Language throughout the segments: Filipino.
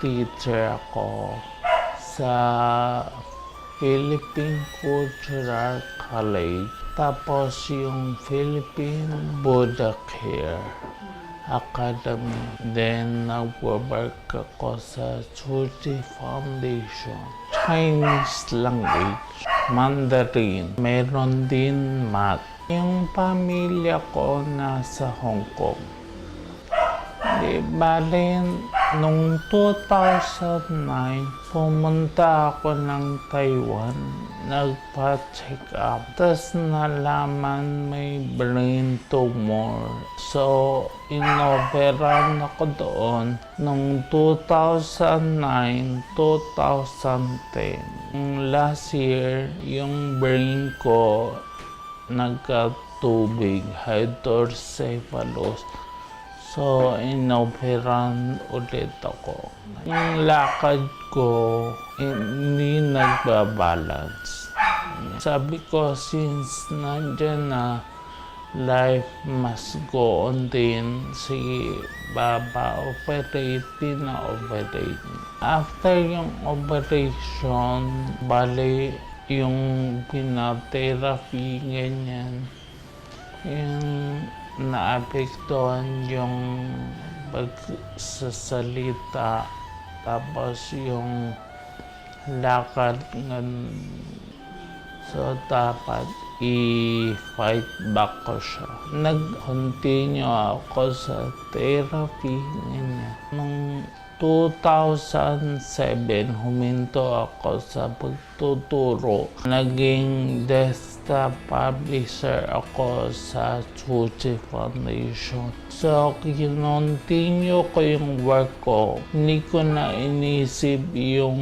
Teacher ako sa Philippine Cultural College. Tapos yung Philippine Buddha Care Academy. Then, nag-work ako sa Tzu Chi Foundation. Chinese language, Mandarin, meron din math. Yung pamilya ko nasa Hong Kong. Bale, nung 2009, pumunta ako ng Taiwan, nagpa-check up. Tapos nalaman may brain tumor. So, inoperan ako doon nung 2009, 2010. Last year, yung brain ko nagkatubig, hydrocephalus. So, inoperan ulit ako. Yung lakad ko, hindi nagbabalance. Sabi ko, since nandiyan na, life must go on din. Sige, operate, pina-operate. After yung operation, bali yung pina-therapy, ganyan. Yung naapektuhan yung pagsasalita, tapos yung lakad. So, dapat i-fight back ko siya. Nag-continue ako sa therapy niya. Noong 2007, huminto ako sa pagtuturo. Naging desktop publisher ako sa Tzu Chi Foundation. So, kinontinue ko yung work ko. Hindi ko na inisip yung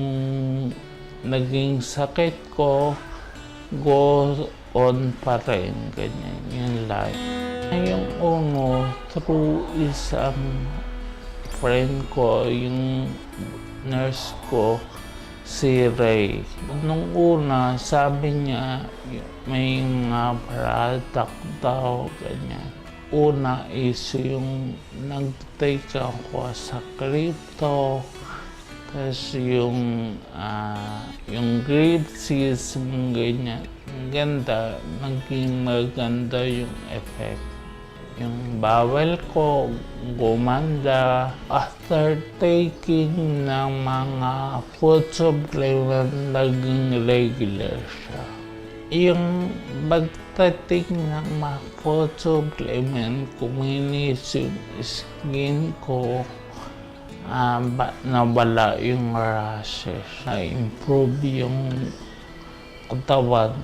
naging sakit ko. Go on pa rin, ganyan yung life. Yung through isang friend ko, yung nurse ko, si Ray. Nung una, sabi niya, may mga product daw, ganyan. Una is yung nag-take ako sa crypto, tapos yung grape seeds, ganyan. Ganda, naging maganda yung effect. Yung bawal ko gumanda. After taking ng mga food supplement, naging regular siya. Yung pagtatik ng mga food supplement, kuminis yung skin ko, nawala yung rashes, na-improve yung katawan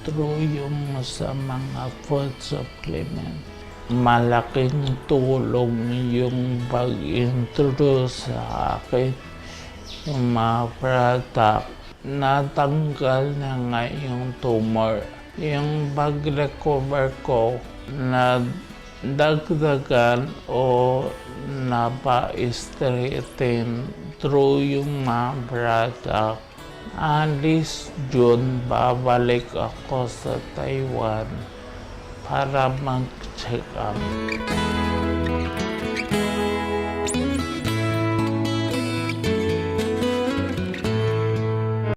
through yung sa mga food supplement. Malaking tulong yung pag-introduce sa akin yung mga product. Natanggal na nga yung tumor. Yung pag-recover ko, nadagdagan o napa-straighten through yung mga product. This June, babalik ako sa Taiwan para mag-check up.